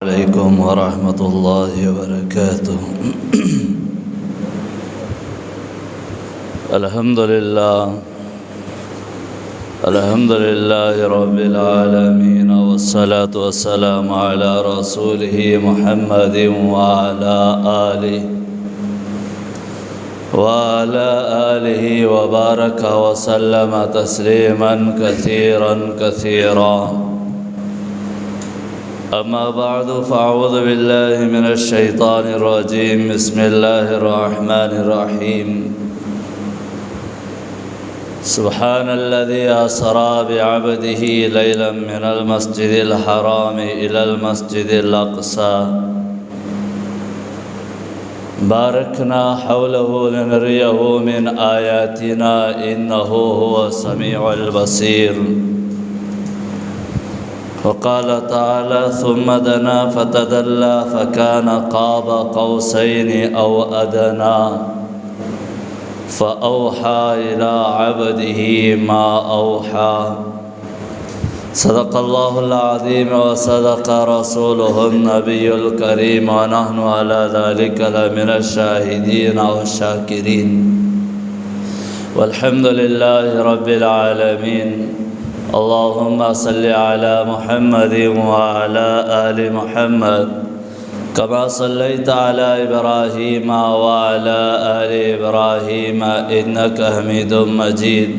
علیکم ورحمۃ اللہ وبرکاتہ۔ الحمد للہ رب العالمین والصلاة والسلام علی رسولہ محمد وعلى آلہ وبارک وسلم تسلیما کثیرا کثیرا۔ اما بعد فاعوذ باللہ من الشیطان الرجیم، بسم اللہ الرحمن الرحیم۔ سبحان الذي أسرى بعبده ليلا من المسجد الحرام إلى المسجد الأقصى باركنا حوله لنريه من آياتنا إنه هو السميع البصير۔ وقال تعالى ثم دنا فتدلى فكان قاب قوسين أو أدنى فأوحى إلى عبده ما أوحى۔ صدق الله العظيم وصدق رسوله النبي الكريم، ونحن على ذلك لمن الشاهدين والشاكرين، والحمد لله رب العالمين۔ اللهم صل على محمد وعلى آل محمد كما صليت على إبراهيم وعلى آل إبراهيم إنك حميد مجيد۔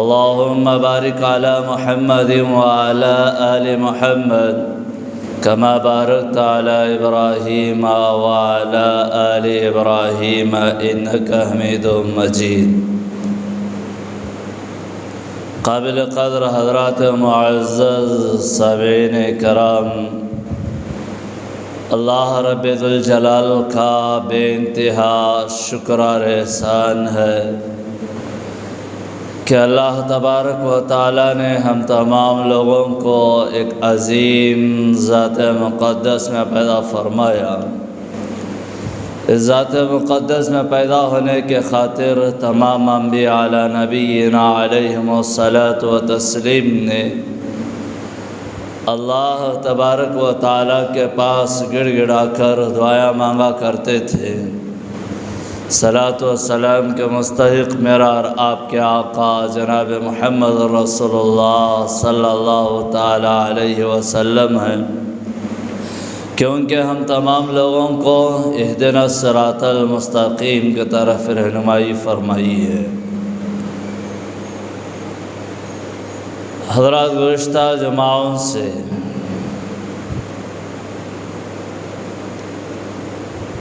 اللهم بارك على محمد وعلى آل محمد كما باركت على إبراهيم وعلى آل إبراهيم إنك حميد مجيد۔ قابل قدر حضرات معزز سامعین کرام، اللہ رب ذوالجلال کا بے انتہا شکر اور احسان ہے کہ اللہ تبارک و تعالیٰ نے ہم تمام لوگوں کو ایک عظیم ذات مقدس میں پیدا فرمایا۔ اس ذات مقدس میں پیدا ہونے کے خاطر تمام انبیاء علی نبینا علیہم الصلاۃ والتسلیم نے اللہ تبارک و تعالیٰ کے پاس گڑ گڑا کر دعائیں مانگا کرتے تھے۔ صلاۃ و سلام کے مستحق میرا اور آپ کے آقا جناب محمد رسول اللہ صلی اللہ تعالیٰ علیہ وسلم ہیں، کیونکہ ہم تمام لوگوں کو اہدنا الصراط المستقیم کی طرف رہنمائی فرمائی ہے۔ حضرات، گزشتہ جمعوں سے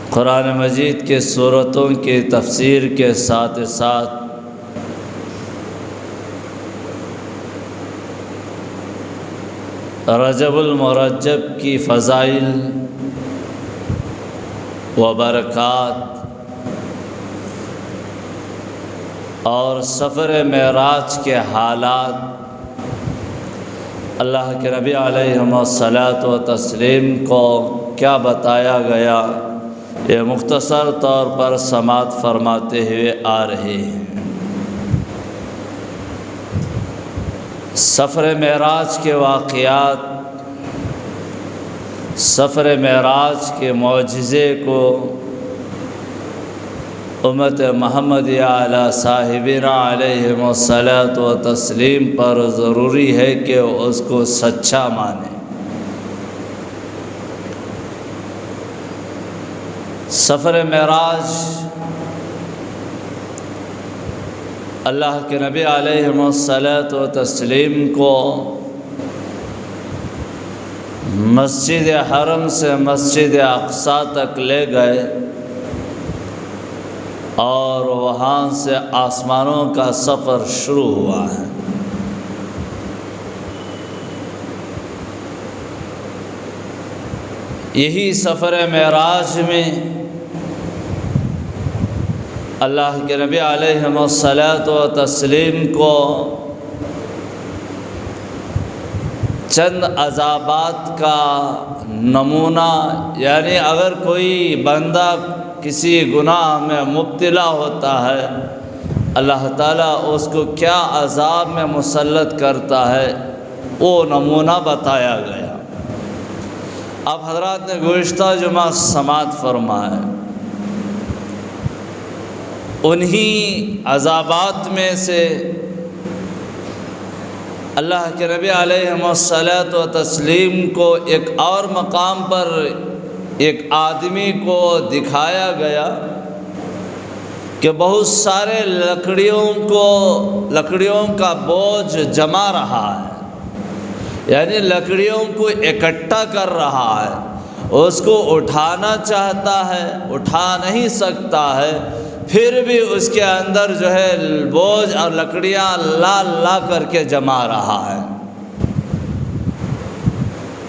قرآن مجید کے سورتوں کی تفسیر کے ساتھ ساتھ رجب المرجب کی فضائل و برکات اور سفر معراج کے حالات اللہ کے نبی علیہ الصلاۃ والتسلیم کو کیا بتایا گیا، یہ مختصر طور پر سماعت فرماتے ہوئے آ رہے ہیں۔ سفر معراج کے واقعات، سفر معراج کے معجزے کو امت محمدیہ علی صاحبنا علیہم الصلاۃ والتسلیم پر ضروری ہے کہ اس کو سچا مانے۔ سفر معراج اللہ کے نبی علیہ الصلاۃ والتسلیم کو مسجد حرم سے مسجد اقصیٰ تک لے گئے اور وہاں سے آسمانوں کا سفر شروع ہوا ہے۔ یہی سفر معراج میں اللہ کے نبی علیہ الصلاۃ والتسلیم کو چند عذابات کا نمونہ، یعنی اگر کوئی بندہ کسی گناہ میں مبتلا ہوتا ہے، اللہ تعالیٰ اس کو کیا عذاب میں مسلط کرتا ہے، وہ نمونہ بتایا گیا۔ آپ حضرات نے گزشتہ جمعہ سماعت فرمائے، انہی عذابات میں سے اللہ کے نبی علیہ الصلاۃ والتسلیم کو ایک اور مقام پر ایک آدمی کو دکھایا گیا کہ بہت سارے لکڑیوں کا بوجھ جما رہا ہے، یعنی لکڑیوں کو اکٹھا کر رہا ہے، اس کو اٹھانا چاہتا ہے، اٹھا نہیں سکتا ہے، پھر بھی اس کے اندر جو ہے بوجھ اور لکڑیاں لا کر کے جما رہا ہے۔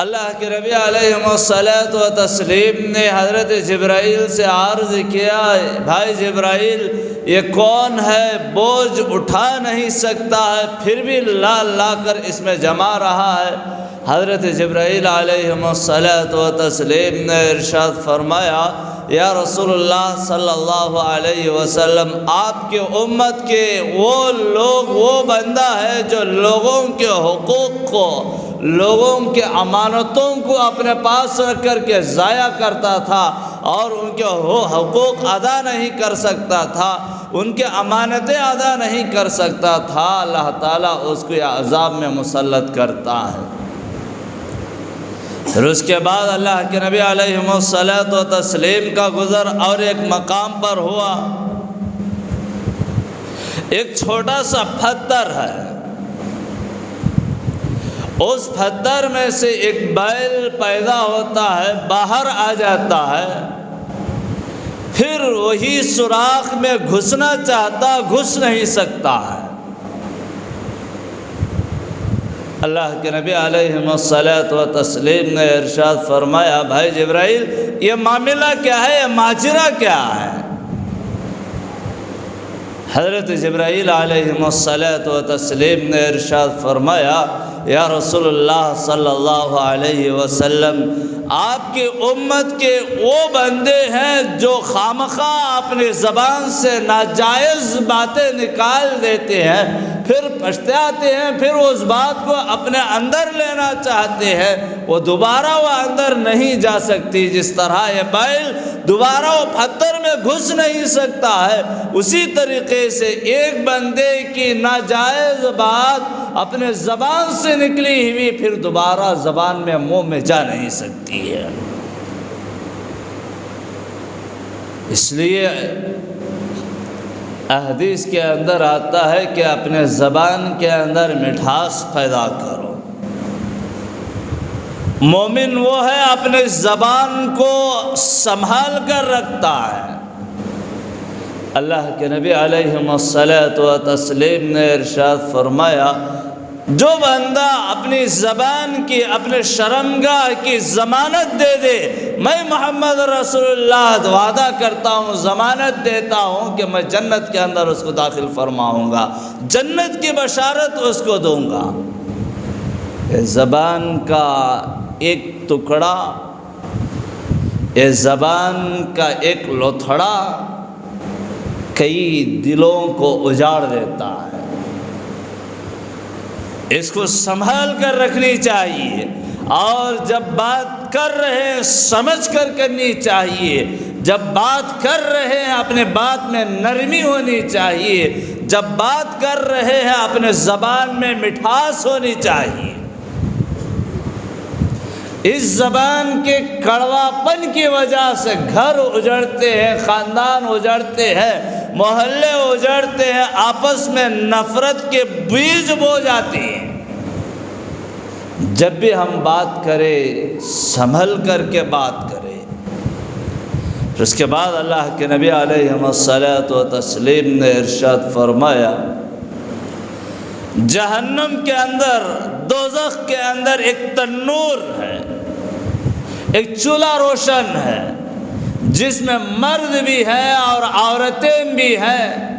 اللہ کے نبی علیہ الصلاۃ والتسلیم نے حضرت جبرائیل سے عرض کیا، بھائی جبرائیل یہ کون ہے بوجھ اٹھا نہیں سکتا ہے پھر بھی لا کر اس میں جما رہا ہے؟ حضرت جبرائیل علیہ الصلاۃ والتسلیم نے ارشاد فرمایا، یا رسول اللہ صلی اللہ علیہ وسلم، آپ کے امت کے وہ بندہ ہے جو لوگوں کے حقوق کو، لوگوں کے امانتوں کو اپنے پاس رکھ کر کے ضائع کرتا تھا اور ان کے حقوق ادا نہیں کر سکتا تھا، ان کے امانتیں ادا نہیں کر سکتا تھا، اللہ تعالیٰ اس کو عذاب میں مسلط کرتا ہے۔ پھر اس کے بعد اللہ کے نبی علیہ الصلاۃ والتسلیم کا گزر اور ایک مقام پر ہوا، ایک چھوٹا سا پتھر ہے، اس پتھر میں سے ایک بیل پیدا ہوتا ہے، باہر آ جاتا ہے، پھر وہی سوراخ میں گھسنا چاہتا، گھس نہیں سکتا ہے۔ اللہ کے نبی علیہ الصلاۃ والتسلیم نے ارشاد فرمایا، بھائی جبرائیل یہ معاملہ کیا ہے، یہ ماجرا کیا ہے؟ حضرت جبرائیل علیہ الصلاۃ والتسلیم نے ارشاد فرمایا، یا رسول اللہ صلی اللہ علیہ وسلم، آپ کی امت کے وہ بندے ہیں جو خامخواہ اپنی زبان سے ناجائز باتیں نکال دیتے ہیں، پھر پچھتاتے ہیں، پھر اس بات کو اپنے اندر لینا چاہتے ہیں، وہ دوبارہ وہ اندر نہیں جا سکتی۔ جس طرح یہ بیل دوبارہ وہ پتھر میں گھس نہیں سکتا ہے، اسی طریقے سے ایک بندے کی ناجائز بات اپنے زبان سے نکلی ہوئی پھر دوبارہ زبان میں منہ میں جا نہیں سکتی ہے۔ اس لیے احادیث کے اندر آتا ہے کہ اپنے زبان کے اندر مٹھاس پیدا کرو۔ مومن وہ ہے اپنے زبان کو سنبھال کر رکھتا ہے۔ اللہ کے نبی علیہ الصلاۃ والتسلیم نے ارشاد فرمایا، جو بندہ اپنی زبان کی، اپنے شرمگاہ کی ضمانت دے دے، میں محمد رسول اللہ وعدہ کرتا ہوں، ضمانت دیتا ہوں کہ میں جنت کے اندر اس کو داخل فرماؤں گا، جنت کی بشارت اس کو دوں گا۔ زبان کا ایک ٹکڑا، یہ زبان کا ایک لوتھڑا کئی دلوں کو اجاڑ دیتا ہے۔ اس کو سنبھال کر رکھنی چاہیے، اور جب بات کر رہے ہیں سمجھ کر کرنی چاہیے، جب بات کر رہے ہیں اپنے بات میں نرمی ہونی چاہیے، جب بات کر رہے ہیں اپنے زبان میں مٹھاس ہونی چاہیے۔ اس زبان کے کڑوا پن کی وجہ سے گھر اجڑتے ہیں، خاندان اجڑتے ہیں، محلے اجڑتے ہیں، آپس میں نفرت کے بیج بو جاتے ہیں۔ جب بھی ہم بات کریں سنبھل کر کے بات کریں۔ پھر اس کے بعد اللہ کے نبی علیہ الصلاۃ والتسلیم نے ارشاد فرمایا، جہنم کے اندر، دوزخ کے اندر ایک تنور ہے، ایک چولہا روشن ہے، جس میں مرد بھی ہے اور عورتیں بھی ہیں۔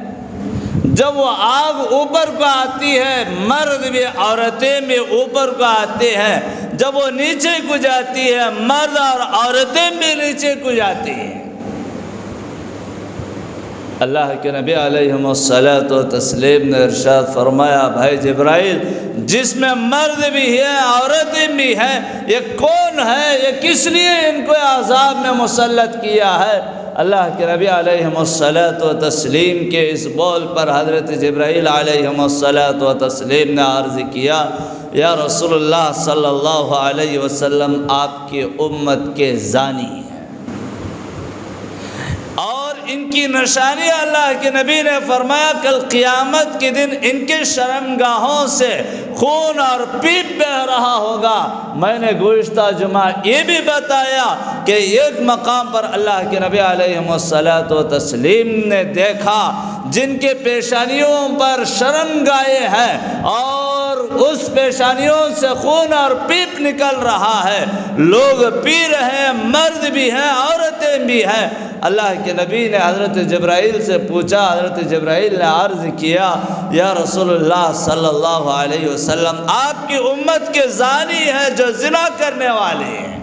جب وہ آگ اوپر کو آتی ہے، مرد بھی عورتیں بھی اوپر کو آتے ہیں، جب وہ نیچے کو جاتی ہے، مرد اور عورتیں بھی نیچے کو جاتی ہیں۔ اللہ کے نبی علیہ الصلاۃ والتسلیم نے ارشاد فرمایا، بھائی جبرائیل، جس میں مرد بھی ہے عورتیں بھی ہیں، یہ کون ہے؟ یہ کس لیے ان کو عذاب میں مسلط کیا ہے؟ اللہ کے نبی علیہ الصلوۃ والتسلیم کے اس بول پر حضرت جبرائیل علیہ الصلوۃ والتسلیم نے عرض کیا، یا رسول اللہ صلی اللہ علیہ وسلم، آپ کی امت کے زانی ہیں اور ان کی نشانی اللہ کے نبی نے فرمایا کل قیامت کے دن ان کے شرمگاہوں سے خون اور پیپ بہہ رہا ہوگا۔ میں نے گزشتہ جمعہ یہ بھی بتایا کہ ایک مقام پر اللہ کے نبی علیہ الصلوۃ والتسلیم نے دیکھا جن کے پیشانیوں پر شرمگاہیں ہیں اور اس پیشانیوں سے خون اور پیپ نکل رہا ہے، لوگ پی رہے ہیں، مرد بھی ہیں عورتیں بھی ہیں۔ اللہ کے نبی نے حضرت جبرائیل سے پوچھا، حضرت جبرائیل نے عرض کیا، یا رسول اللہ صلی اللہ علیہ وسلم، آپ کی امت کے زانی ہیں جو زنا کرنے والے ہیں،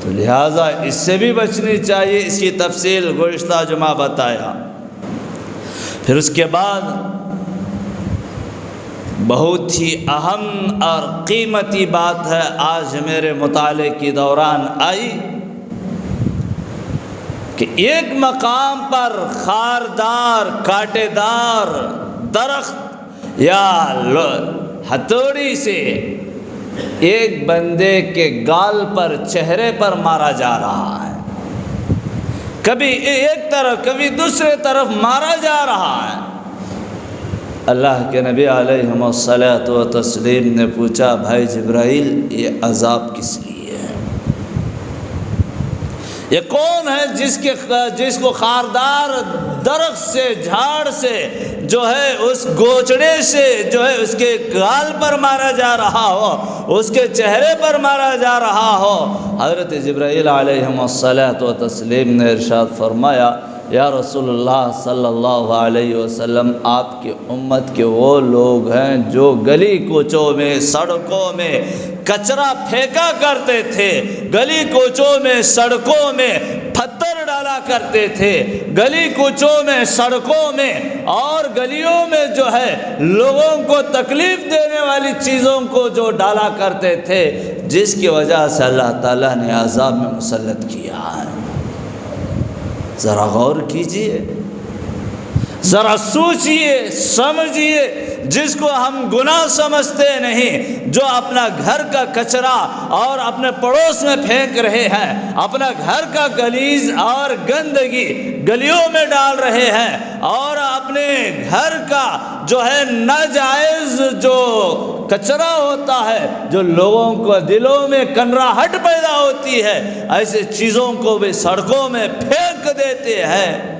تو لہٰذا اس سے بھی بچنی چاہیے۔ اس کی تفصیل گزشتہ جمعہ بتایا۔ پھر اس کے بعد بہت ہی اہم اور قیمتی بات ہے، آج میرے مطالعے کے دوران آئی کہ ایک مقام پر خاردار کانٹے دار درخت یا ہتھوڑی سے ایک بندے کے گال پر، چہرے پر مارا جا رہا ہے، کبھی ایک طرف کبھی دوسرے طرف مارا جا رہا ہے۔ اللہ کے نبی علیہ الصلوۃ والتسلیم نے پوچھا، بھائی جبرائیل، یہ عذاب کس لیے؟ یہ کون ہے جس کو خاردار درخت سے، جھاڑ سے جو ہے، اس گوچڑے سے جو ہے اس کے گال پر مارا جا رہا ہو، اس کے چہرے پر مارا جا رہا ہو؟ حضرت جبرائیل علیہ الصلوۃ والتسلیم نے ارشاد فرمایا، یا رسول اللہ صلی اللہ علیہ وسلم، آپ کی امت کے وہ لوگ ہیں جو گلی کوچوں میں، سڑکوں میں کچرا پھینکا کرتے تھے، گلی کوچوں میں، سڑکوں میں پتھر ڈالا کرتے تھے، گلی کوچوں میں، سڑکوں میں اور گلیوں میں جو ہے لوگوں کو تکلیف دینے والی چیزوں کو جو ڈالا کرتے تھے، جس کی وجہ سے اللہ تعالیٰ نے عذاب میں مسلط کیا ہے۔ ذرا غور کیجئے، ذرا سوچئے، سمجھئے، جس کو ہم گناہ سمجھتے نہیں، جو اپنا گھر کا کچرا اور اپنے پڑوس میں پھینک رہے ہیں، اپنا گھر کا گلیز اور گندگی گلیوں میں ڈال رہے ہیں، اور اپنے گھر کا جو ہے ناجائز جو کچرا ہوتا ہے، جو لوگوں کو دلوں میں کنراہٹ پیدا ہوتی ہے، ایسے چیزوں کو بھی سڑکوں میں پھینک دیتے ہیں۔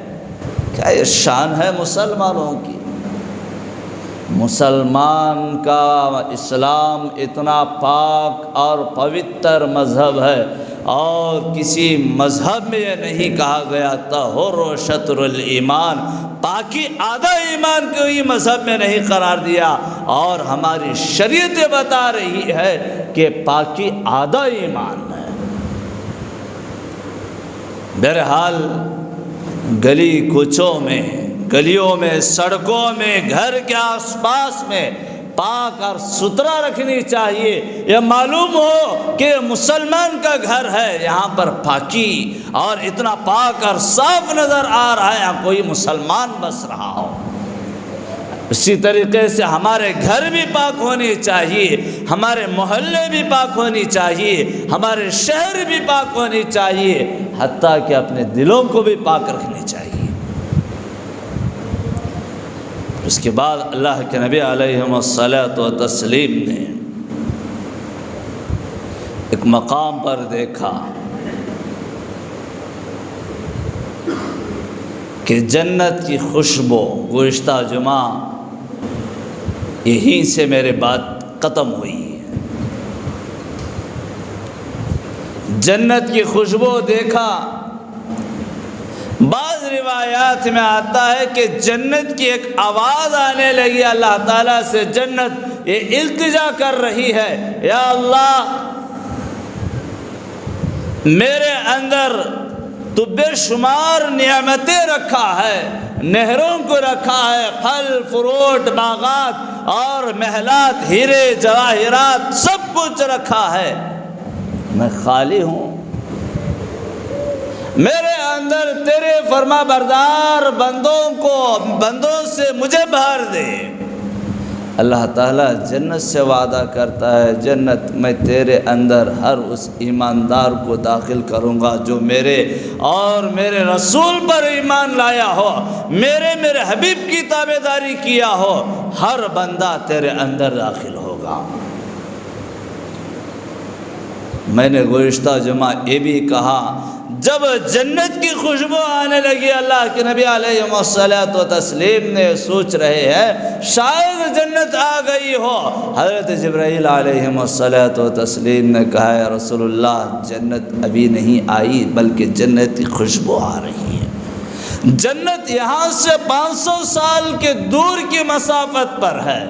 کیا یہ شان ہے مسلمانوں کی؟ مسلمان کا اسلام اتنا پاک اور پوتر مذہب ہے، اور کسی مذہب میں یہ نہیں کہا گیا طہور و شطر الایمان، پاکی آدھا ایمان کوئی مذہب میں نہیں قرار دیا، اور ہماری شریعت بتا رہی ہے کہ پاکی آدھا ایمان ہے۔ بہرحال گلی کوچوں میں، گلیوں میں، سڑکوں میں، گھر کے آس پاس میں پاک اور ستھرا رکھنی چاہیے۔ یہ معلوم ہو کہ مسلمان کا گھر ہے، یہاں پر پاکی اور اتنا پاک اور صاف نظر آ رہا ہے، یہاں کوئی مسلمان بس رہا ہو۔ اسی طریقے سے ہمارے گھر بھی پاک ہونے چاہیے، ہمارے محلے بھی پاک ہونی چاہیے، ہمارے شہر بھی پاک ہونی چاہیے، حتیٰ کہ اپنے دلوں کو بھی پاک رکھنی چاہیے۔ اس کے بعد اللہ کے نبی علیہ الصلوۃ والتسلیم نے ایک مقام پر دیکھا کہ جنت کی خوشبو، گزشتہ جمعہ یہیں سے میرے بات ختم ہوئی ہے، جنت کی خوشبو دیکھا۔ بعض روایات میں آتا ہے کہ جنت کی ایک آواز آنے لگی اللہ تعالیٰ سے، جنت یہ التجا کر رہی ہے، یا اللہ میرے اندر تو بے شمار نعمتیں رکھا ہے، نہروں کو رکھا ہے، پھل فروٹ، باغات اور محلات ہیرے جواہرات سب کچھ رکھا ہے، میں خالی ہوں۔ میرے اندر تیرے فرما بردار بندوں سے مجھے بھر دے۔ اللہ تعالیٰ جنت سے وعدہ کرتا ہے، جنت میں تیرے اندر ہر اس ایماندار کو داخل کروں گا جو میرے اور میرے رسول پر ایمان لایا ہو، میرے حبیب کی تابعداری کیا ہو، ہر بندہ تیرے اندر داخل ہوگا۔ میں نے گزشتہ جمعہ یہ بھی کہا، جب جنت کی خوشبو آنے لگی، اللہ کے نبی علیہ الصلوۃ والتسلیم نے سوچ رہے ہیں شاید جنت آ گئی ہو۔ حضرت جبرائیل علیہ الصلوۃ والتسلیم نے کہا یا رسول اللہ، جنت ابھی نہیں آئی بلکہ جنت کی خوشبو آ رہی ہے۔ جنت یہاں سے 500 سال کے دور کی مسافت پر ہے۔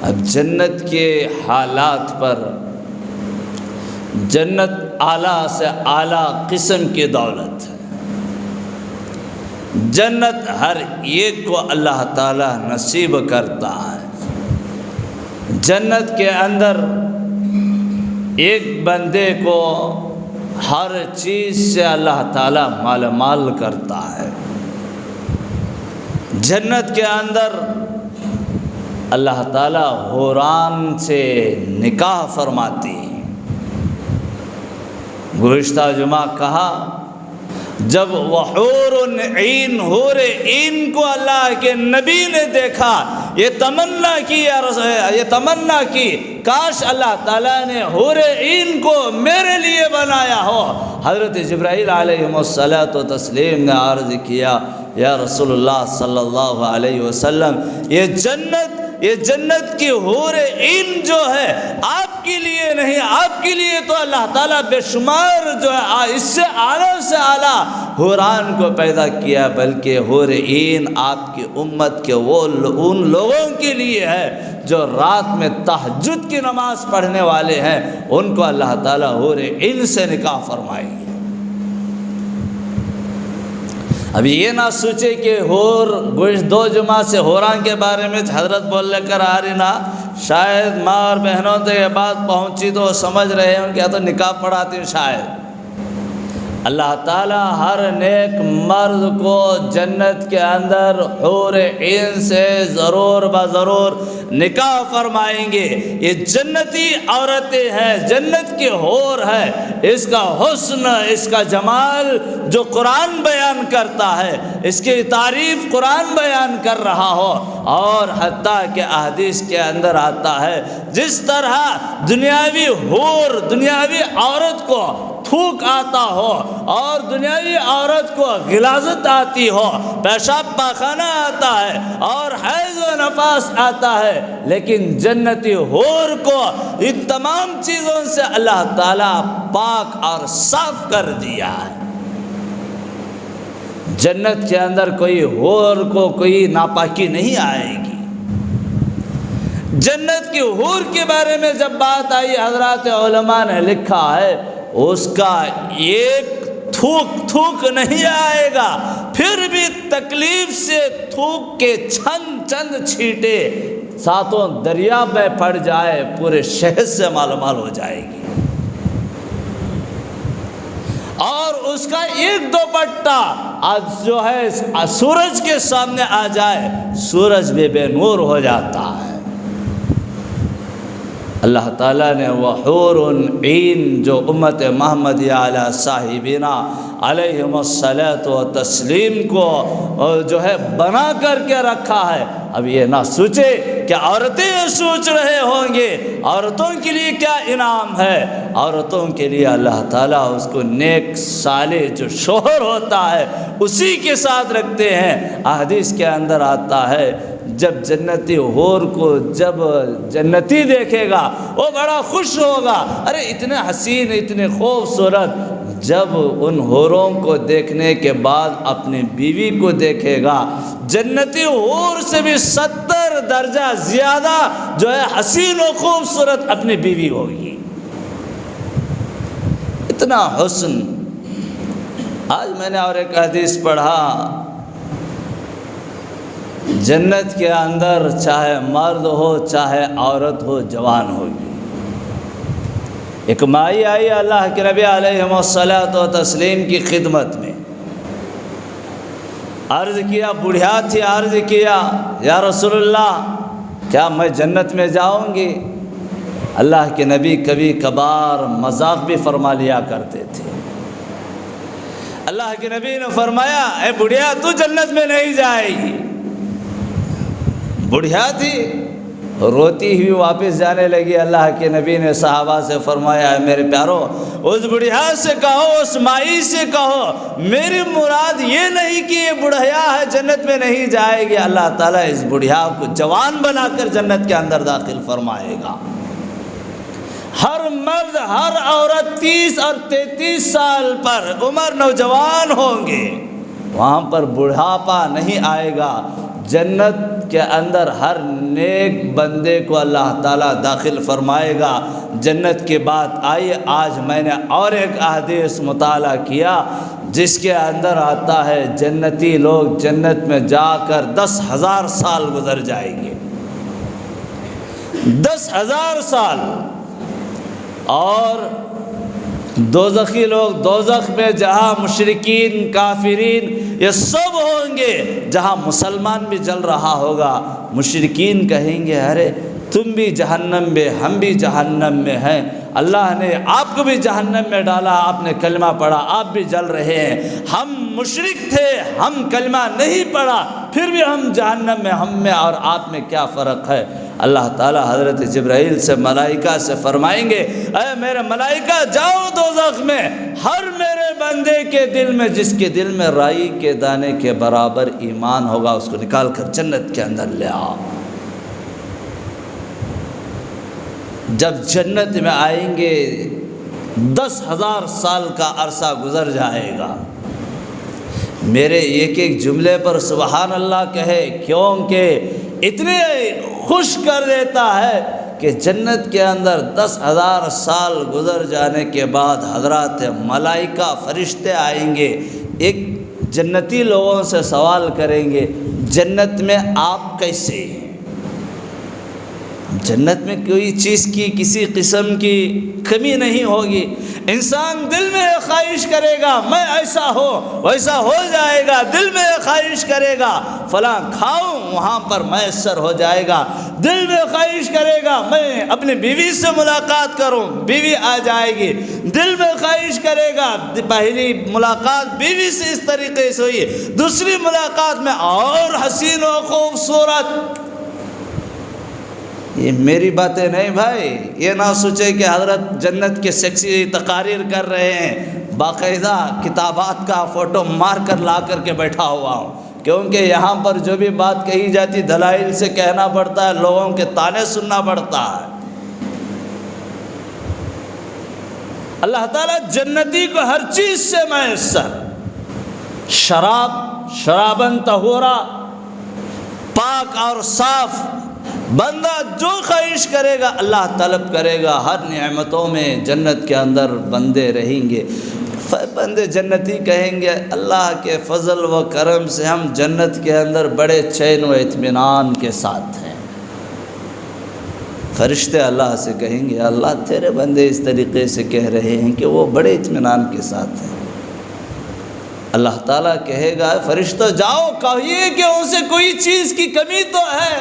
اب جنت کے حالات پر، جنت اعلیٰ سے اعلیٰ قسم کی دولت ہے۔ جنت ہر ایک کو اللہ تعالیٰ نصیب کرتا ہے۔ جنت کے اندر ایک بندے کو ہر چیز سے اللہ تعالیٰ مال مال کرتا ہے۔ جنت کے اندر اللہ تعالیٰ حوران سے نکاح فرماتی ہے۔ گزشتہ جمعہ کہا، جب وحور عین، حور عین کو اللہ کے نبی نے دیکھا، یہ تمنا کی کاش اللہ تعالیٰ نے حور عین کو میرے لیے بنایا ہو۔ حضرت جبرائیل علیہ الصلوۃ والتسلیم نے عرض کیا یا رسول اللہ صلی اللہ علیہ وسلم، یہ جنت کی حور عین جو ہے آپ کے لیے نہیں، آپ کے لیے تو اللہ تعالیٰ بے شمار جو ہے اس سے اعلیٰ سے اعلیٰ حوران کو پیدا کیا، بلکہ حور عین آپ کی امت کے ان لوگوں کے لیے ہے جو رات میں تہجد کی نماز پڑھنے والے ہیں، ان کو اللہ تعالیٰ حور عین سے نکاح فرمائیں گے۔ اب یہ نہ سوچے کہ گزشتہ 2 جمعہ سے حوران کے بارے میں حضرت بول لے کر آ رہی نا، شاید ماں اور بہنوں تک یہ بات پہنچی تو سمجھ رہے ہیں کہ تو نکاح پڑھاتی ہوں شاید۔ اللہ تعالیٰ ہر نیک مرد کو جنت کے اندر حور عین سے ضرور بضرور نکاح فرمائیں گے۔ یہ جنتی عورتیں ہیں، جنت کی حور ہے، اس کا حسن، اس کا جمال جو قرآن بیان کرتا ہے، اس کی تعریف قرآن بیان کر رہا ہو، اور حتیٰ کہ احادیث کے اندر آتا ہے جس طرح دنیاوی حور، دنیاوی عورت کو تھوک آتا ہو اور دنیاوی عورت کو غلاظت آتی ہو، پیشاب پاخانہ آتا ہے اور حیض و نفاس آتا ہے، لیکن جنتی حور کو ان تمام چیزوں سے اللہ تعالیٰ پاک اور صاف کر دیا ہے۔ جنت کے اندر کوئی حور کو کوئی ناپاکی نہیں آئے گی۔ جنت کی حور کے بارے میں جب بات آئی، حضرات علماء نے لکھا ہے اس کا ایک تھوک نہیں آئے گا، پھر بھی تکلیف سے تھوک کے چند چھینٹے ساتوں دریا میں پڑ جائے پورے شہر سے مال مال ہو جائے گی، اور اس کا ایک دوپٹہ آج جو ہے سورج کے سامنے آ جائے، سورج بھی بے نور ہو جاتا ہے۔ اللہ تعالیٰ نے وحور عین جو امت محمدیہ علی صاحبینا علیہم الصلاۃ والتسلیم کو جو ہے بنا کر کے رکھا ہے۔ اب یہ نہ سوچے کہ عورتیں سوچ رہے ہوں گے عورتوں کے لیے کیا انعام ہے۔ عورتوں کے لیے اللہ تعالیٰ اس کو نیک صالح جو شوہر ہوتا ہے اسی کے ساتھ رکھتے ہیں۔ احادیث کے اندر آتا ہے جب جنتی حور کو جب جنتی دیکھے گا وہ بڑا خوش ہوگا، ارے اتنے حسین اتنے خوبصورت۔ جب ان حوروں کو دیکھنے کے بعد اپنی بیوی کو دیکھے گا، جنتی حور سے بھی 70 درجہ زیادہ جو ہے حسین و خوبصورت اپنی بیوی ہوگی۔ اتنا حسن۔ آج میں نے اور ایک حدیث پڑھا جنت کے اندر چاہے مرد ہو چاہے عورت ہو جوان ہوگی۔ ایک مائی آئی اللہ کے نبی علیہ الصلوۃ والتسلیم کی خدمت میں، عرض کیا، بڑھیا تھی، عرض کیا یا رسول اللہ کیا میں جنت میں جاؤں گی؟ اللہ کے نبی کبھی کبھار مذاق بھی فرما لیا کرتے تھے۔ اللہ کے نبی نے فرمایا اے بڑھیا تو جنت میں نہیں جائے گی۔ بڑھیا تھی، روتی ہوئی واپس جانے لگی۔ اللہ کے نبی نے صحابہ سے فرمایا اے میرے پیارو، اس بڑھیا سے کہو، اس مائی سے کہو میری مراد یہ نہیں کہ یہ بڑھیا ہے جنت میں نہیں جائے گی، اللہ تعالیٰ اس بڑھیا کو جوان بنا کر جنت کے اندر داخل فرمائے گا۔ ہر مرد ہر عورت 30 اور 33 سال پر عمر نوجوان ہوں گے، وہاں پر بڑھاپا نہیں آئے گا۔ جنت کے اندر ہر نیک بندے کو اللہ تعالیٰ داخل فرمائے گا۔ جنت کی بات آئی، آج میں نے اور ایک احادیث مطالعہ کیا جس کے اندر آتا ہے جنتی لوگ جنت میں جا کر 10,000 سال گزر جائیں گے، 10,000 سال۔ اور دوزخی لوگ دوزخ میں جہاں مشرکین کافرین یہ سب ہوں گے، جہاں مسلمان بھی جل رہا ہوگا، مشرکین کہیں گے ارے تم بھی جہنم میں، ہم بھی جہنم میں ہیں، اللہ نے آپ کو بھی جہنم میں ڈالا، آپ نے کلمہ پڑھا، آپ بھی جل رہے ہیں، ہم مشرک تھے، ہم کلمہ نہیں پڑھا، پھر بھی ہم جہنم میں، ہم میں اور آپ میں کیا فرق ہے؟ اللہ تعالیٰ حضرت جبرائیل سے ملائکہ سے فرمائیں گے اے میرے ملائکہ جاؤ دوزخ میں، ہر میرے بندے کے دل میں جس کے دل میں رائی کے دانے کے برابر ایمان ہوگا اس کو نکال کر جنت کے اندر لے آؤ۔ جب جنت میں آئیں گے 10,000 سال کا عرصہ گزر جائے گا، میرے ایک ایک جملے پر سبحان اللہ کہے، کیونکہ اتنے خوش کر دیتا ہے کہ جنت کے اندر 10,000 سال گزر جانے کے بعد حضرات ملائکہ فرشتے آئیں گے، ایک جنتی لوگوں سے سوال کریں گے جنت میں آپ کیسے ہیں؟ جنت میں کوئی چیز کی کسی قسم کی کمی نہیں ہوگی، انسان دل میں خواہش کرے گا میں ایسا ہو ویسا ہو جائے گا، دل میں خواہش کرے گا فلاں کھاؤں وہاں پر میسر ہو جائے گا، دل میں خواہش کرے گا میں اپنی بیوی سے ملاقات کروں بیوی آ جائے گی، دل میں خواہش کرے گا پہلی ملاقات بیوی سے اس طریقے سے ہوئی، دوسری ملاقات میں اور حسین و خوبصورت۔ یہ میری باتیں نہیں بھائی، یہ نہ سوچے کہ حضرت جنت کے سیکسی تقاریر کر رہے ہیں، باقاعدہ کتابات کا فوٹو مار کر لا کر کے بیٹھا ہوا ہوں، کیونکہ یہاں پر جو بھی بات کہی جاتی دلائل سے کہنا پڑتا ہے، لوگوں کے طعنے سننا پڑتا ہے۔ اللہ تعالیٰ جنتی کو ہر چیز سے میسر، شراباً طہورا، پاک اور صاف، بندہ جو خواہش کرے گا اللہ طلب کرے گا، ہر نعمتوں میں جنت کے اندر بندے رہیں گے۔ بندے جنتی کہیں گے اللہ کے فضل و کرم سے ہم جنت کے اندر بڑے چین و اطمینان کے ساتھ ہیں۔ فرشتے اللہ سے کہیں گے اللہ تیرے بندے اس طریقے سے کہہ رہے ہیں کہ وہ بڑے اطمینان کے ساتھ ہیں۔ اللہ تعالیٰ کہے گا فرشتوں جاؤ کہیے کہ اسے کوئی چیز کی کمی تو ہے۔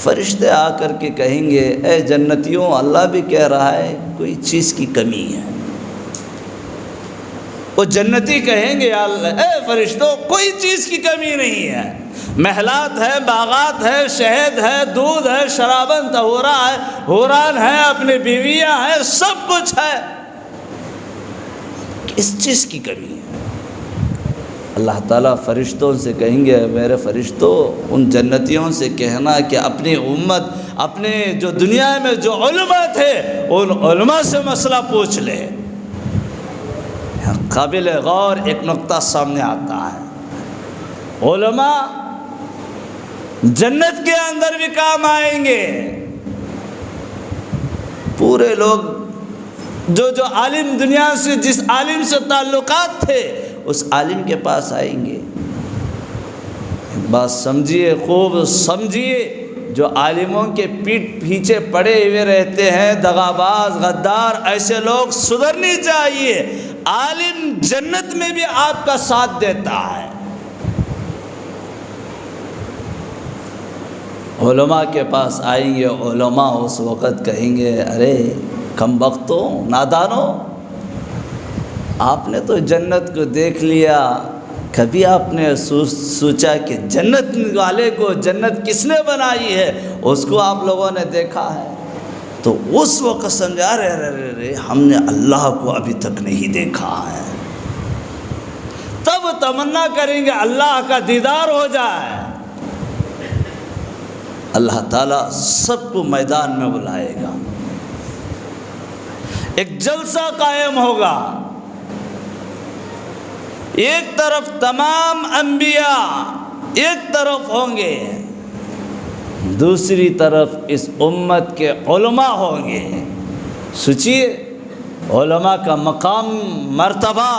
فرشتے آ کر کے کہیں گے اے جنتیوں اللہ بھی کہہ رہا ہے کوئی چیز کی کمی ہے۔ وہ جنتی کہیں گے اللہ اے فرشتوں کوئی چیز کی کمی نہیں ہے، محلات ہے، باغات ہے، شہد ہے، دودھ ہے، شراباً طہورا ہے، حوران ہے، اپنی بیویاں ہیں، سب کچھ ہے، اس چیز کی کمی ہے۔ اللہ تعالیٰ فرشتوں سے کہیں گے میرے فرشتوں ان جنتیوں سے کہنا کہ اپنی امت اپنے جو دنیا میں جو علماء تھے ان علماء سے مسئلہ پوچھ لے۔ قابل غور ایک نقطہ سامنے آتا ہے، علماء جنت کے اندر بھی کام آئیں گے۔ پورے لوگ جو عالم دنیا سے جس عالم سے تعلقات تھے اس عالم کے پاس آئیں گے۔ بات سمجھیے، خوب سمجھیے، جو عالموں کے پیٹھ پیچھے پڑے ہوئے رہتے ہیں، دغاباز، غدار، ایسے لوگ سدھرنی چاہیے۔ عالم جنت میں بھی آپ کا ساتھ دیتا ہے۔ علماء کے پاس آئیں گے، علماء اس وقت کہیں گے ارے کم بختوں، نادانوں، آپ نے تو جنت کو دیکھ لیا، کبھی آپ نے سوچا کہ جنت والے کو جنت کس نے بنائی ہے، اس کو آپ لوگوں نے دیکھا ہے؟ تو اس وقت سمجھا رہے ہم نے اللہ کو ابھی تک نہیں دیکھا ہے۔ تب تمنا کریں گے اللہ کا دیدار ہو جائے۔ اللہ تعالیٰ سب کو میدان میں بلائے گا، ایک جلسہ قائم ہوگا، ایک طرف تمام انبیاء ایک طرف ہوں گے، دوسری طرف اس امت کے علماء ہوں گے۔ سوچیے علماء کا مقام، مرتبہ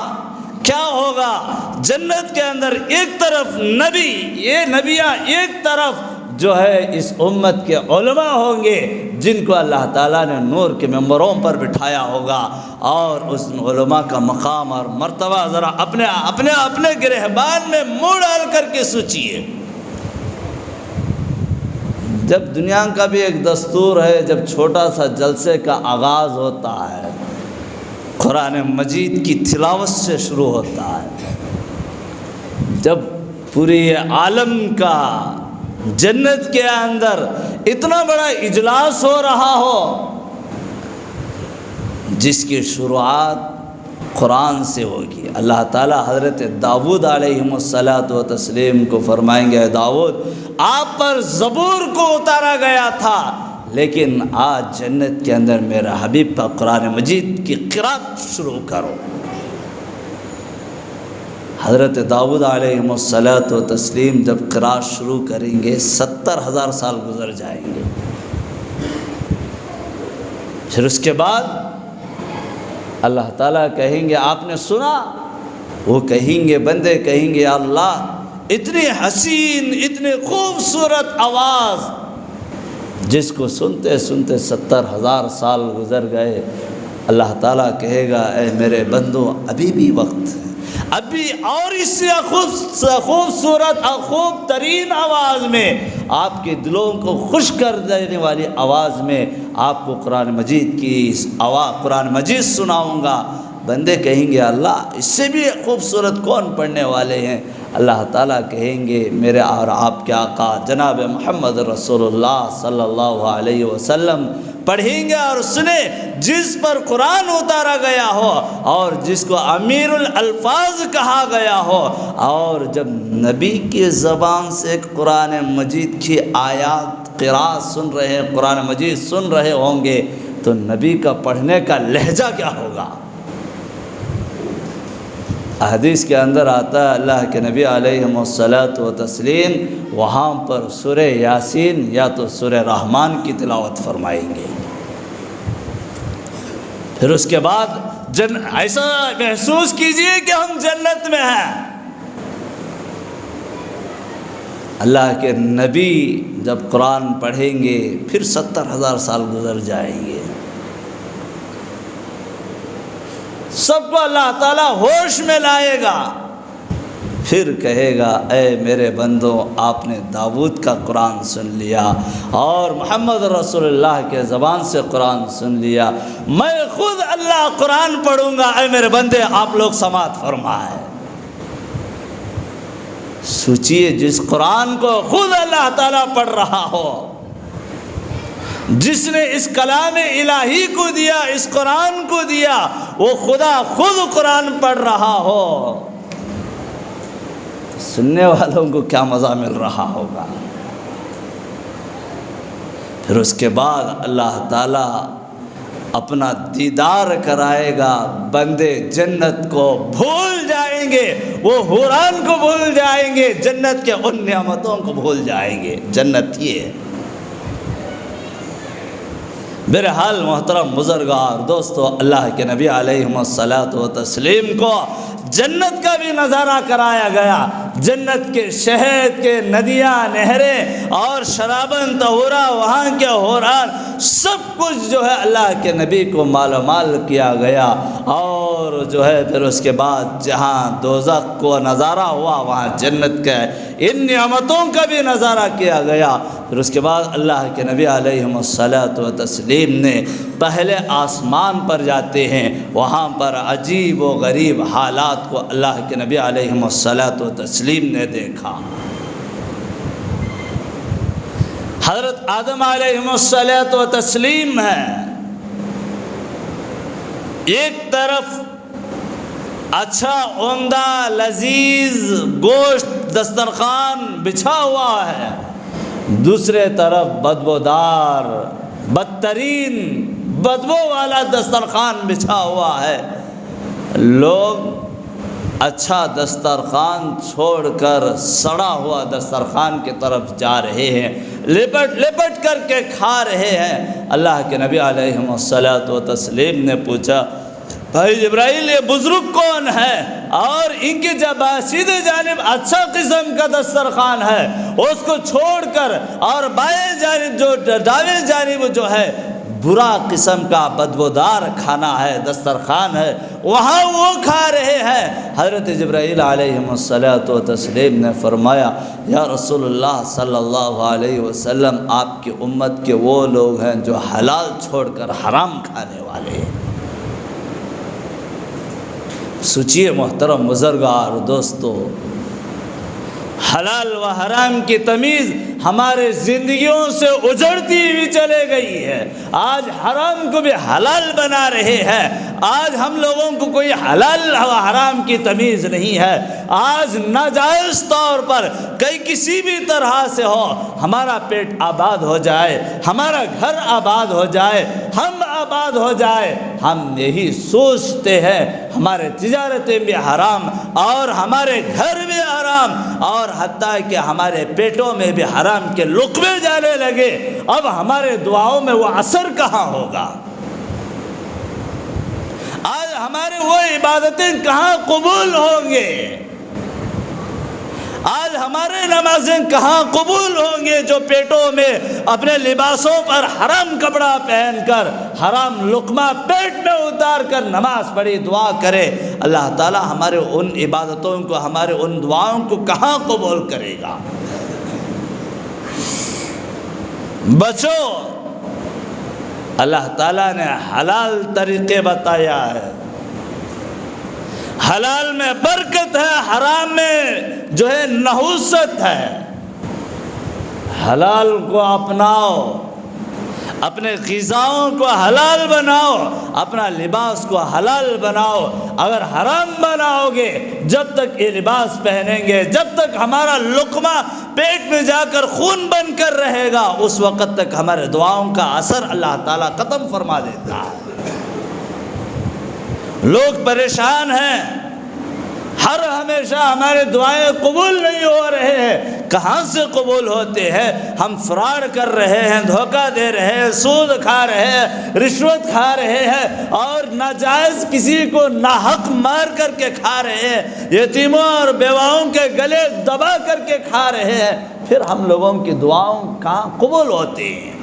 کیا ہوگا۔ جنت کے اندر ایک طرف نبی، یہ نبیاں ایک طرف جو ہے اس امت کے علماء ہوں گے، جن کو اللہ تعالیٰ نے نور کے ممبروں پر بٹھایا ہوگا۔ اور اس علماء کا مقام اور مرتبہ ذرا اپنے گرہبان میں منہ ڈال کر کے سوچیے۔ جب دنیا کا بھی ایک دستور ہے، جب چھوٹا سا جلسے کا آغاز ہوتا ہے، قرآن مجید کی تلاوت سے شروع ہوتا ہے۔ جب پوری عالم کا جنت کے اندر اتنا بڑا اجلاس ہو رہا ہو، جس کی شروعات قرآن سے ہوگی۔ اللہ تعالیٰ حضرت داؤد علیہ الصلاۃ والتسلیم کو فرمائیں گے، داؤد آپ پر زبور کو اتارا گیا تھا، لیکن آج جنت کے اندر میرا حبیب کا قرآن مجید کی قرات شروع کرو۔ حضرت داؤد علیہ الصلاۃ والتسلیم جب قرات شروع کریں گے 70,000 سال گزر جائیں گے۔ پھر اس کے بعد اللہ تعالیٰ کہیں گے آپ نے سنا؟ وہ کہیں گے، بندے کہیں گے یا اللہ اتنی حسین، اتنی خوبصورت آواز، جس کو سنتے سنتے 70,000 سال گزر گئے۔ اللہ تعالیٰ کہے گا اے میرے بندو ابھی بھی وقت ہے، ابھی اور اس سے خوبصورت اور خوب ترین آواز میں، آپ کے دلوں کو خوش کر دینے والی آواز میں آپ کو قرآن مجید کی قرآن مجید سناؤں گا۔ بندے کہیں گے اللہ اس سے بھی خوبصورت کون پڑھنے والے ہیں؟ اللہ تعالیٰ کہیں گے میرے اور آپ کے آقا جناب محمد رسول اللہ صلی اللہ علیہ وسلم پڑھیں گے اور سنیں، جس پر قرآن اتارا گیا ہو اور جس کو امیر الالفاظ کہا گیا ہو، اور جب نبی کی زبان سے قرآن مجید کی آیات قرات سن رہے، قرآن مجید سن رہے ہوں گے، تو نبی کا پڑھنے کا لہجہ کیا ہوگا؟ حدیث کے اندر آتا ہے اللہ کے نبی علیہ الصلاۃ والتسلیم وہاں پر سورہ یاسین یا تو سورہ رحمان کی تلاوت فرمائیں گے۔ پھر اس کے بعد ایسا محسوس کیجئے کہ ہم جنت میں ہیں۔ اللہ کے نبی جب قرآن پڑھیں گے پھر 70,000 سال گزر جائیں گے، سب کو اللہ تعالیٰ ہوش میں لائے گا، پھر کہے گا اے میرے بندوں آپ نے داؤد کا قرآن سن لیا اور محمد رسول اللہ کے زبان سے قرآن سن لیا، میں خود اللہ قرآن پڑھوں گا، اے میرے بندے آپ لوگ سماعت فرمائے۔ سوچئے جس قرآن کو خود اللہ تعالیٰ پڑھ رہا ہو، جس نے اس کلام الہی کو دیا، اس قرآن کو دیا، وہ خدا خود قرآن پڑھ رہا ہو، سننے والوں کو کیا مزہ مل رہا ہوگا۔ پھر اس کے بعد اللہ تعالیٰ اپنا دیدار کرائے گا، بندے جنت کو بھول جائیں گے، وہ حوران کو بھول جائیں گے، جنت کے ان نعمتوں کو بھول جائیں گے۔ جنت یہ ہے۔ بہرحال محترم بزرگار دوستو، اللہ کے نبی علیہ الصلاۃ والتسلیم کو جنت کا بھی نظارہ کرایا گیا، جنت کے شہد کے ندیاں، نہریں اور شراباً طہورا، وہاں کے حوران، سب کچھ جو ہے اللہ کے نبی کو مال کیا گیا۔ اور جو ہے پھر اس کے بعد جہاں دوزخ کو نظارہ ہوا وہاں جنت کا ان نعمتوں کا بھی نظارہ کیا گیا۔ پھر اس کے بعد اللہ کے نبی علیہ الصلاۃ والتسلیم نے پہلے آسمان پر جاتے ہیں، وہاں پر عجیب و غریب حالات کو اللہ کے نبی علیہ الصلاۃ والتسلیم نے دیکھا۔ حضرت آدم علیہ الصلاۃ والتسلیم ہے، ایک طرف اچھا عمدہ لذیذ گوشت دسترخوان بچھا ہوا ہے، دوسرے طرف بدبودار بدترین بدبو والا دسترخوان بچھا ہوا ہے۔ لوگ اچھا دسترخوان چھوڑ کر سڑا ہوا دسترخوان کی طرف جا رہے ہیں، لپٹ لپٹ کر کے کھا رہے ہیں۔ اللہ کے نبی علیہ الصلاۃ والتسلیم نے پوچھا، بھائی جبرائیل یہ بزرگ کون ہے؟ اور ان کی جب سیدھے جانب اچھا قسم کا دسترخوان ہے اس کو چھوڑ کر اور بائیں جانب جو دائیں جانب جو ہے برا قسم کا بدبودار کھانا ہے، دسترخوان ہے، وہاں وہ کھا رہے ہیں۔ حضرت جبرائیل علیہ الصلاۃ والتسلیم نے فرمایا، یا رسول اللہ صلی اللہ علیہ وسلم، آپ کی امت کے وہ لوگ ہیں جو حلال چھوڑ کر حرام کھانے والے ہیں۔ سوچئے محترم بزرگار دوستو، حلال و حرام کی تمیز ہمارے زندگیوں سے اجڑتی ہوئی چلے گئی ہے۔ آج حرام کو بھی حلال بنا رہے ہیں، آج ہم لوگوں کو کوئی حلال و حرام کی تمیز نہیں ہے۔ آج ناجائز طور پر کسی بھی طرح سے ہو، ہمارا پیٹ آباد ہو جائے، ہمارا گھر آباد ہو جائے، ہم آباد ہو جائے، ہم یہی سوچتے ہیں۔ ہمارے تجارتیں بھی حرام اور ہمارے گھر بھی حرام، اور حتیٰ کہ ہمارے پیٹوں میں بھی حرام کے لقمے جانے لگے۔ اب ہمارے دعاؤں میں وہ اثر کہاں ہوگا؟ آج ہمارے وہ عبادتیں کہاں قبول ہوں گے؟ آج ہمارے نمازیں کہاں قبول ہوں گے جو پیٹوں میں اپنے لباسوں پر حرام کپڑا پہن کر حرام لقمہ پیٹ میں اتار کر نماز پڑھی، دعا کرے؟ اللہ تعالی ہمارے ان عبادتوں کو، ہمارے ان دعاؤں کو کہاں قبول کرے گا؟ بچو، اللہ تعالیٰ نے حلال طریقے بتایا ہے، حلال میں برکت ہے، حرام میں جو ہے نحوست ہے۔ حلال کو اپناؤ، اپنے غذاؤں کو حلال بناؤ، اپنا لباس کو حلال بناؤ۔ اگر حرام بناؤ گے، جب تک یہ لباس پہنیں گے، جب تک ہمارا لقمہ پیٹ میں جا کر خون بن کر رہے گا، اس وقت تک ہمارے دعاؤں کا اثر اللہ تعالیٰ ختم فرما دیتا ہے۔ لوگ پریشان ہیں، ہر ہمیشہ ہمارے دعائیں قبول نہیں ہو رہے ہیں۔ کہاں سے قبول ہوتے ہیں؟ ہم فراڈ کر رہے ہیں، دھوکہ دے رہے ہیں، سود کھا رہے ہیں، رشوت کھا رہے ہیں، اور ناجائز کسی کو ناحق مار کر کے کھا رہے ہیں، یتیموں اور بیواؤں کے گلے دبا کر کے کھا رہے ہیں۔ پھر ہم لوگوں کی دعاؤں کہاں قبول ہوتی ہیں؟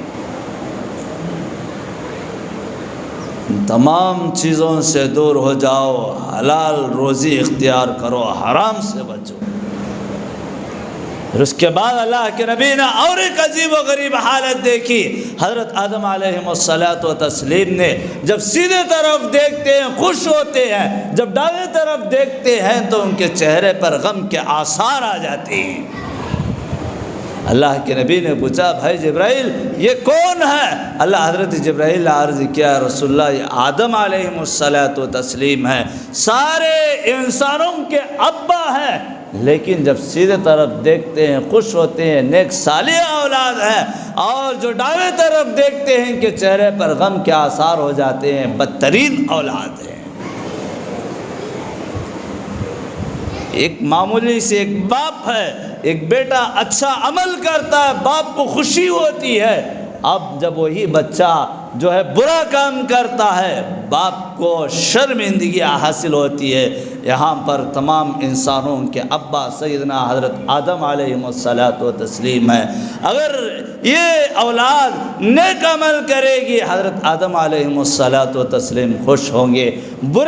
تمام چیزوں سے دور ہو جاؤ، حلال روزی اختیار کرو، حرام سے بچو۔ پھر اس کے بعد اللہ کے نبی نے اور ایک عجیب و غریب حالت دیکھی۔ حضرت آدم علیہ الصلاۃ والتسلیم نے جب سیدھے طرف دیکھتے ہیں خوش ہوتے ہیں، جب دائیں طرف دیکھتے ہیں تو ان کے چہرے پر غم کے آثار آ جاتے ہیں۔ اللہ کے نبی نے پوچھا، بھائی جبرائیل یہ کون ہے؟ اللہ حضرت جبرائیل نے عرض کیا، رسول اللہ یہ آدم علیہ الصلاۃ والتسلیم ہے، سارے انسانوں کے ابا ہیں، لیکن جب سیدھے طرف دیکھتے ہیں خوش ہوتے ہیں، نیک صالح اولاد ہیں، اور جو دائیں طرف دیکھتے ہیں کہ چہرے پر غم کے آثار ہو جاتے ہیں، بدترین اولاد ہیں۔ ایک معمولی سے ایک باپ ہے، ایک بیٹا اچھا عمل کرتا ہے، باپ کو خوشی ہوتی ہے۔ اب جب وہی بچہ جو ہے برا کام کرتا ہے باپ کو شرمندگی حاصل ہوتی ہے۔ یہاں پر تمام انسانوں کے ابا سیدنا حضرت آدم علیہ الصلوۃ والتسلیم ہے۔ اگر یہ اولاد نیک عمل کرے گی حضرت آدم علیہ الصلوۃ والتسلیم خوش ہوں گے، برے